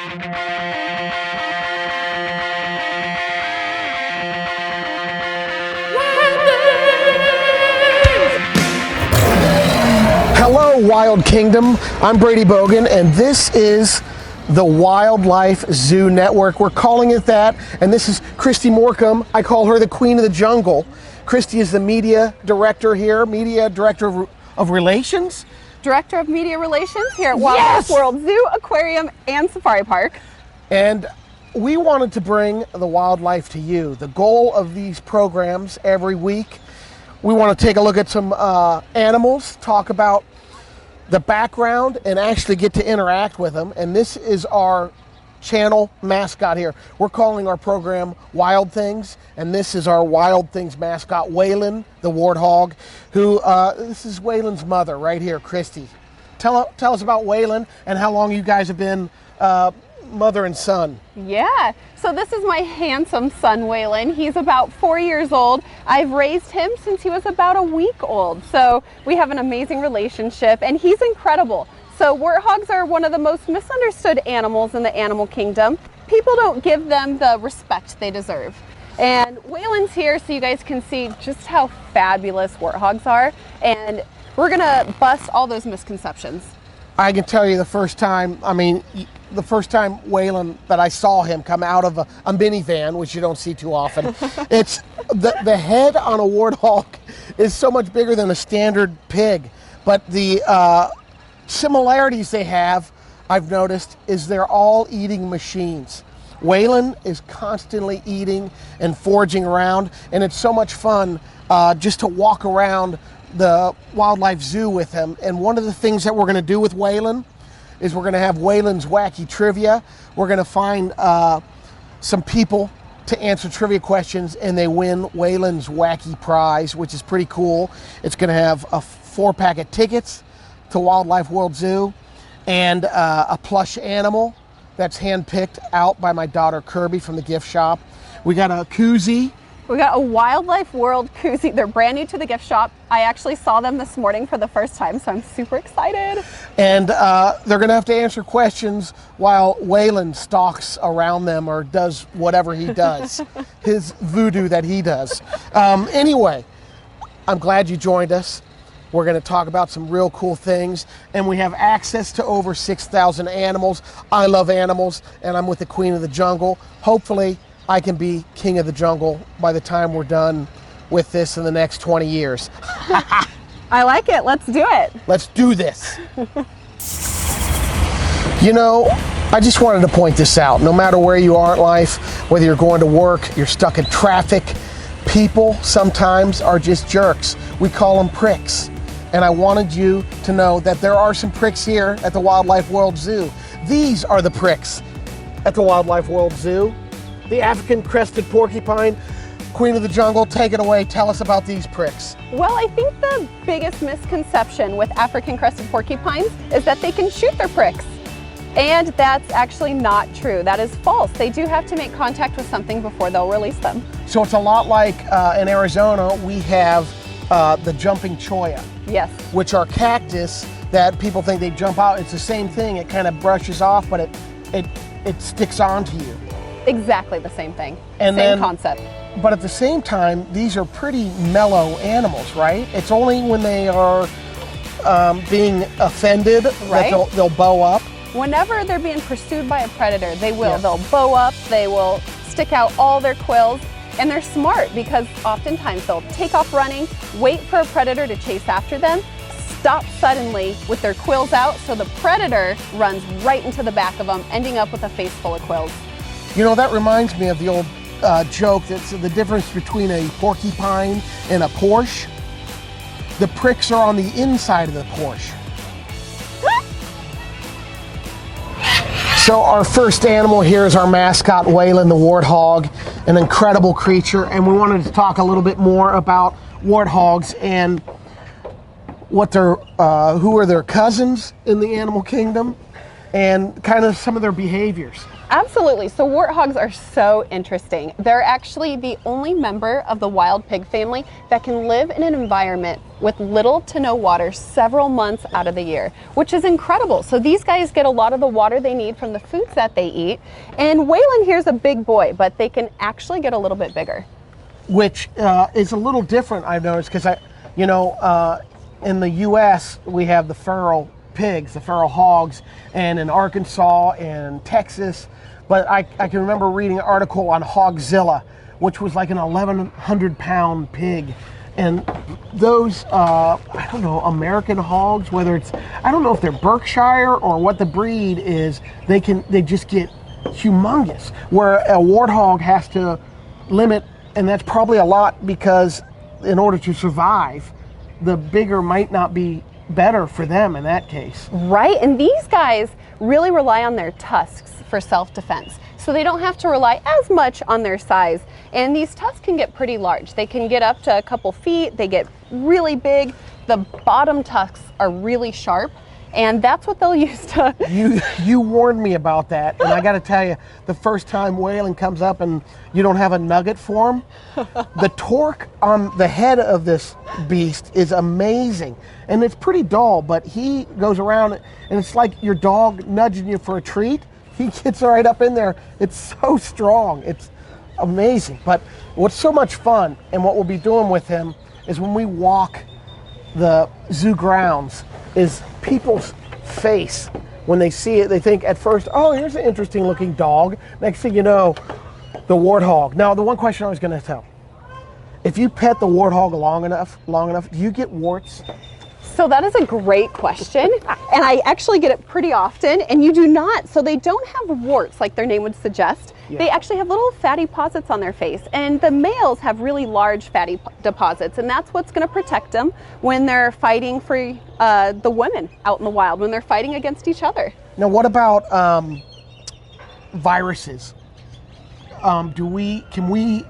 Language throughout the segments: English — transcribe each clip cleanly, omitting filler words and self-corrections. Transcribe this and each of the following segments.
Hello, Wild Kingdom. I'm Brady Bogan, and this is the Wildlife Zoo Network. We're calling it that, and this is Kristy Morcom. I call her the Queen of the Jungle. Kristy is the media director here, media director of relations. Director of Media Relations here at Wildlife World Zoo, Aquarium, and Safari Park. And we wanted to bring the wildlife to you. The goal of these programs every week, we want to take a look at some animals, talk about the background, and actually get to interact with them. And this is our channel mascot here. We're calling our program Wild Things, and this is our Wild Things mascot, Waylon, the warthog, who, this is Waylon's mother right here, Kristy. Tell us about Waylon and how long you guys have been mother and son. Yeah, so this is my handsome son, Waylon. He's about 4 years old. I've raised him since he was about a week old. So we have an amazing relationship, and he's incredible. So warthogs are one of the most misunderstood animals in the animal kingdom. People don't give them the respect they deserve. And Waylon's here so you guys can see just how fabulous warthogs are. And we're gonna bust all those misconceptions. I can tell you the first time Waylon, that I saw him come out of a minivan, which you don't see too often, it's the head on a warthog is so much bigger than a standard pig. But the similarities they have, I've noticed, is they're all eating machines. Waylon is constantly eating and foraging around, and it's so much fun just to walk around the wildlife zoo with him. And one of the things that we're going to do with Waylon is we're going to have Waylon's Wacky Trivia. We're going to find some people to answer trivia questions, and they win Waylon's Wacky Prize, which is pretty cool. It's going to have a 4-pack of tickets to Wildlife World Zoo and a plush animal that's handpicked out by my daughter Kirby from the gift shop. We got a koozie. We got a Wildlife World koozie. They're brand new to the gift shop. I actually saw them this morning for the first time, so I'm super excited. And they're going to have to answer questions while Waylon stalks around them or does whatever he does, his voodoo that he does. Anyway, I'm glad you joined us. We're going to talk about some real cool things, and we have access to over 6,000 animals. I love animals, and I'm with the Queen of the Jungle. Hopefully, I can be king of the jungle by the time we're done with this in the next 20 years. I like it. Let's do it. Let's do this. You know, I just wanted to point this out. No matter where you are in life, whether you're going to work, you're stuck in traffic, people sometimes are just jerks. We call them pricks. And I wanted you to know that there are some pricks here at the Wildlife World Zoo. These are the pricks at the Wildlife World Zoo. The African crested porcupine. Queen of the Jungle, take it away. Tell us about these pricks. Well, I think the biggest misconception with African crested porcupines is that they can shoot their pricks. And that's actually not true. That is false. They do have to make contact with something before they'll release them. So it's a lot like in Arizona, we have the jumping cholla. Yes. Which are cactus that people think they jump out. It's the same thing. It kind of brushes off, but it sticks onto you. Exactly the same thing. And same concept. But at the same time, these are pretty mellow animals, right? It's only when they are being offended that they'll bow up. Whenever they're being pursued by a predator, they will. Yes. They'll bow up, they will stick out all their quills, and they're smart because oftentimes they'll take off running, wait for a predator to chase after them, stop suddenly with their quills out, so the predator runs right into the back of them, ending up with a face full of quills. You know, that reminds me of the old joke that's the difference between a porcupine and a Porsche. The pricks are on the inside of the Porsche. So our first animal here is our mascot, Waylon the warthog, an incredible creature, and we wanted to talk a little bit more about warthogs and what who are their cousins in the animal kingdom, and kind of some of their behaviors. Absolutely. So warthogs are so interesting. They're actually the only member of the wild pig family that can live in an environment with little to no water several months out of the year, which is incredible. So these guys get a lot of the water they need from the foods that they eat. And Waylon here's a big boy, but they can actually get a little bit bigger. Which is a little different, I've noticed, because in the U.S. we have the feral pigs, the feral hogs, and in Arkansas and Texas. But I can remember reading an article on Hogzilla, which was like an 1,100-pound pig. And those, I don't know, American hogs, whether it's, I don't know if they're Berkshire or what the breed is, they just get humongous. Where a warthog has to limit, and that's probably a lot because in order to survive, the bigger might not be better for them in that case. Right, and these guys really rely on their tusks for self-defense. So they don't have to rely as much on their size. And these tusks can get pretty large. They can get up to a couple feet, they get really big. The bottom tusks are really sharp, and that's what they'll use to... You warned me about that, and I gotta tell you, the first time Waylon comes up and you don't have a nugget for him, the torque on the head of this beast is amazing. And it's pretty dull, but he goes around and it's like your dog nudging you for a treat. He gets right up in there. It's so strong. It's amazing. But what's so much fun, and what we'll be doing with him, is when we walk the zoo grounds, is people's face when they see it. They think at first, oh, here's an interesting looking dog. Next thing you know, the warthog. Now, the one question I was going to tell, if you pet the warthog long enough, do you get warts? So that is a great question, and I actually get it pretty often, and you do not. So they don't have warts like their name would suggest. Yeah. They actually have little fatty deposits on their face, and the males have really large fatty deposits, and that's what's going to protect them when they're fighting for the women out in the wild, when they're fighting against each other. Now, what about viruses? Can we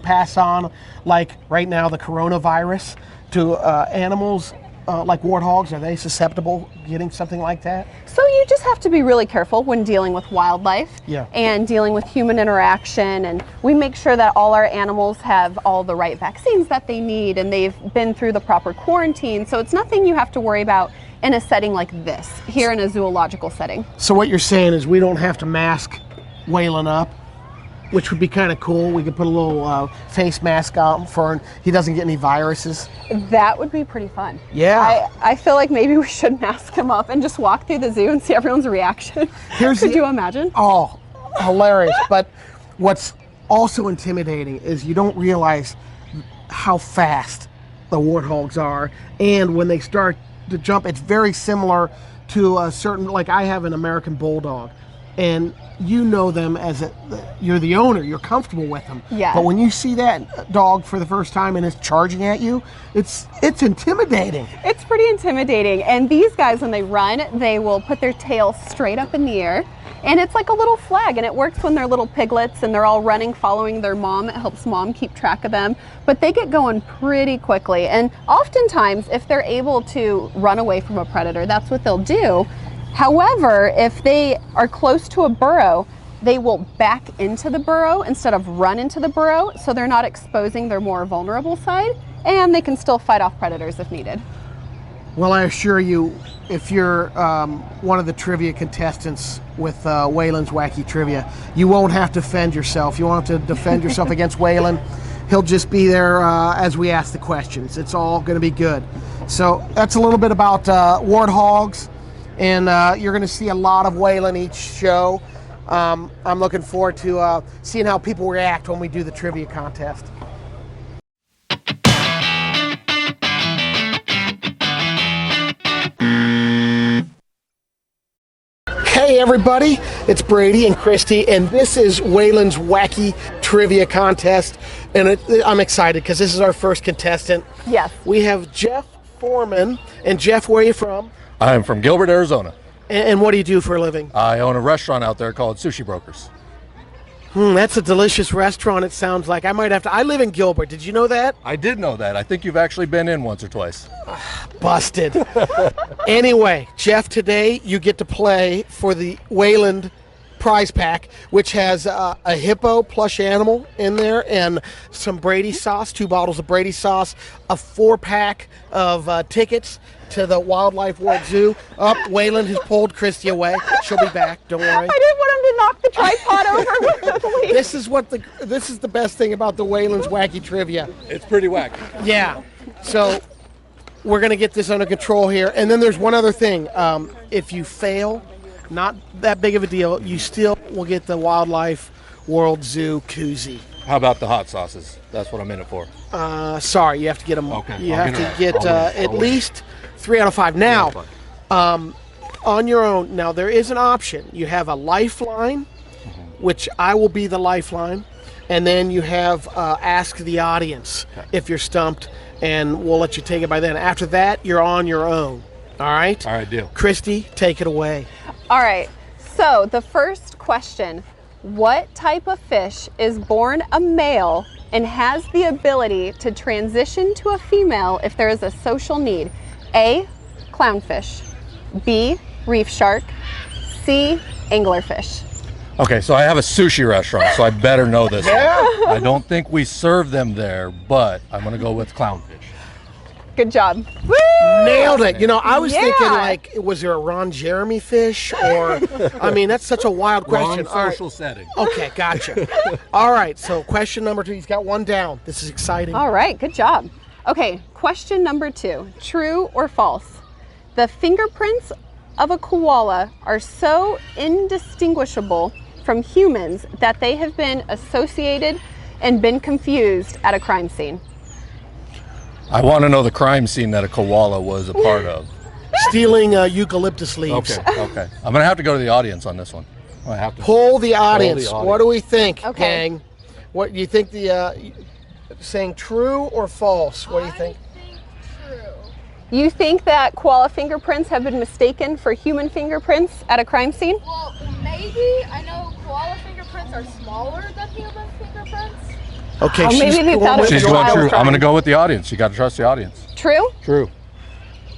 pass on, like right now, the coronavirus to animals? Like warthogs, are they susceptible getting something like that? So you just have to be really careful when dealing with wildlife, yeah, and dealing with human interaction, and we make sure that all our animals have all the right vaccines that they need, and they've been through the proper quarantine, so it's nothing you have to worry about in a setting like this, here in a zoological setting. So what you're saying is we don't have to mask Waylon up, which would be kind of cool. We could put a little face mask on for him. He doesn't get any viruses. That would be pretty fun. Yeah. I feel like maybe we should mask him up and just walk through the zoo and see everyone's reaction. Could you imagine? Oh, hilarious. But what's also intimidating is you don't realize how fast the warthogs are. And when they start to jump, it's very similar to a certain, like I have an American bulldog. And you know them as you're the owner, you're comfortable with them. Yeah. But when you see that dog for the first time and it's charging at you, it's intimidating. It's pretty intimidating. And these guys, when they run, they will put their tail straight up in the air. And it's like a little flag, and it works when they're little piglets and they're all running, following their mom. It helps mom keep track of them. But they get going pretty quickly. And oftentimes, if they're able to run away from a predator, that's what they'll do. However, if they are close to a burrow, they will back into the burrow instead of run into the burrow, so they're not exposing their more vulnerable side, and they can still fight off predators if needed. Well, I assure you, if you're one of the trivia contestants with Waylon's Wacky Trivia, you won't have to defend yourself. You won't have to defend yourself against Waylon. He'll just be there as we ask the questions. It's all going to be good. So that's a little bit about warthogs. And you're going to see a lot of Waylon each show. I'm looking forward to seeing how people react when we do the trivia contest. Hey everybody, it's Brady and Kristy, and this is Waylon's Wacky Trivia Contest. And I'm excited because this is our first contestant. Yes. We have Jeff Foreman. And Jeff, where are you from? I'm from Gilbert, Arizona. And what do you do for a living? I own a restaurant out there called Sushi Brokers. That's a delicious restaurant, it sounds like. I might have to. I live in Gilbert. Did you know that? I did know that. I think you've actually been in once or twice. Busted. Anyway, Jeff, today you get to play for the Waylon prize pack, which has a hippo plush animal in there and some Brady sauce, 2 bottles of Brady sauce, a 4-pack of tickets to the Wildlife World Zoo. Waylon has pulled Kristy away. She'll be back. Don't worry. I didn't want him to knock the tripod over. This is the best thing about the Waylon's Wacky Trivia. It's pretty wacky. Yeah. So we're gonna get this under control here. And then there's one other thing. If you fail, not that big of a deal. You still will get the Wildlife World Zoo koozie. How about the hot sauces? That's what I'm in it for. Sorry, you have to get them. Okay, You I'll have get to get at least 3 out of 5. Now, 3 out of 5. on your own. Now there is an option. You have a lifeline, which I will be the lifeline, and then you have ask the audience if you're stumped, and we'll let you take it by then. After that, you're on your own. All right? All right, deal. Kristy, take it away. All right. So the first question, what type of fish is born a male and has the ability to transition to a female if there is a social need? A, clownfish. B, reef shark. C, anglerfish. Okay, so I have a sushi restaurant, so I better know this one. I don't think we serve them there, but I'm going to go with clownfish. Good job. Woo! Nailed it. You know, I was thinking, Yeah. like, was there a Ron Jeremy fish? Or, I mean, that's such a wild question. Wrong social setting. Okay, gotcha. All right, so question number 2. He's got one down. This is exciting. All right, good job. Okay, question number 2. True or false? The fingerprints of a koala are so indistinguishable from humans that they have been associated and been confused at a crime scene. I want to know the crime scene that a koala was a part of. Stealing eucalyptus leaves. Okay. I'm going to have to go to the audience on this one. I have to Poll the audience. audience. What do we think, Okay. gang? What do you think? Saying true or false? What do you think? You think that koala fingerprints have been mistaken for human fingerprints at a crime scene? Well, maybe. I know koala fingerprints are smaller than human fingerprints. Okay, Oh, maybe she's they going thought it with was She's your going wild true. crime. I'm going to go with the audience. You got to trust the audience. True? True.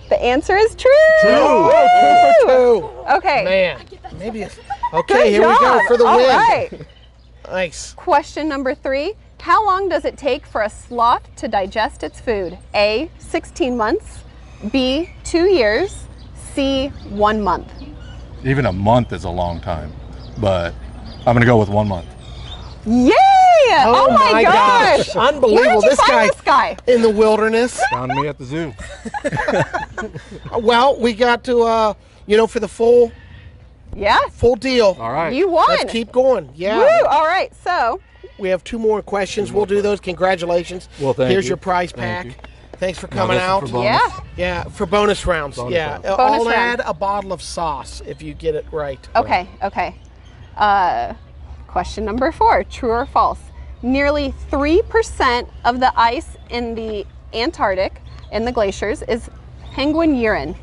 The answer is true. True. Two for 2. Okay. Man, maybe it's Good okay. Here we go job. for the All win. right. Nice. Question number 3. How long does it take for a sloth to digest its food? A, 16 months. B, 2 years. C, 1 month. Even a month is a long time, but I'm going to go with 1 month. Yay! Oh, my gosh. Unbelievable. Where did you find this guy? In the wilderness. Found me at the zoo. Well, we got to, for the full Yeah. deal. All right. You won. Let's keep going. Yeah. Woo! All right. So, We have 2 more questions. We'll do those. Congratulations. Well, thank Here's you. your prize Thank pack. you. Thanks for Now coming this is out. for bonus. yeah. Yeah, for bonus rounds. Bonus yeah. round. Bonus I'll round. add a bottle of sauce if you get it right. Okay. Okay. Question number 4. True or false? Nearly 3% of the ice in the Antarctic, in the glaciers, is penguin urine.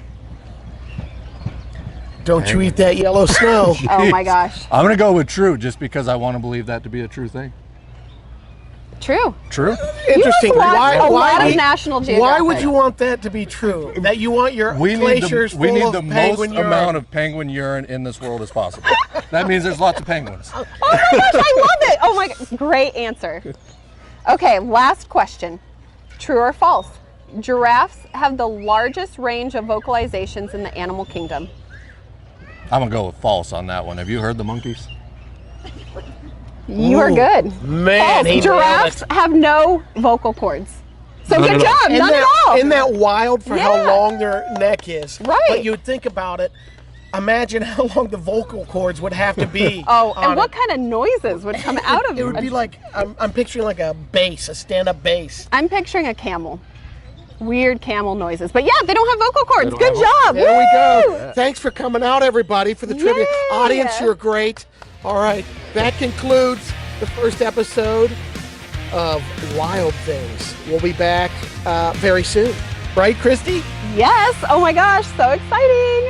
Don't you eat that yellow snow. Oh my gosh. I'm going to go with true just because I want to believe that to be a true thing. True. True? Interesting. You must watch a lot of would- National Geographic. Why would you want that to be true? That you want your glaciers we full need of the most penguin urine? amount of penguin urine in this world as possible. That means there's lots of penguins. Oh my gosh, I love it. Oh my god, great answer. Okay, last question. True or false? Giraffes have the largest range of vocalizations in the animal kingdom. I'm going to go with false on that one. Have you heard the monkeys? You are good. Man, he False. Giraffes nailed it. have no vocal cords. So None good at all. job. None at all. Isn't that wild for how Yeah. long their neck is? Right. But you would think about it. Imagine how long the vocal cords would have to be. Oh, on and what it. kind of noises would come out of It would be like, I'm picturing like a bass, a stand-up bass. I'm picturing a camel. Weird camel noises. But yeah, they don't have vocal cords. don't Good have job. There we Woo! go. Thanks for coming out, everybody, for the trivia. Yay! Audience, you're great. All right, that concludes the first episode of Wild Things. We'll be back very soon. Right, Kristy? Yes. Oh my gosh, so exciting.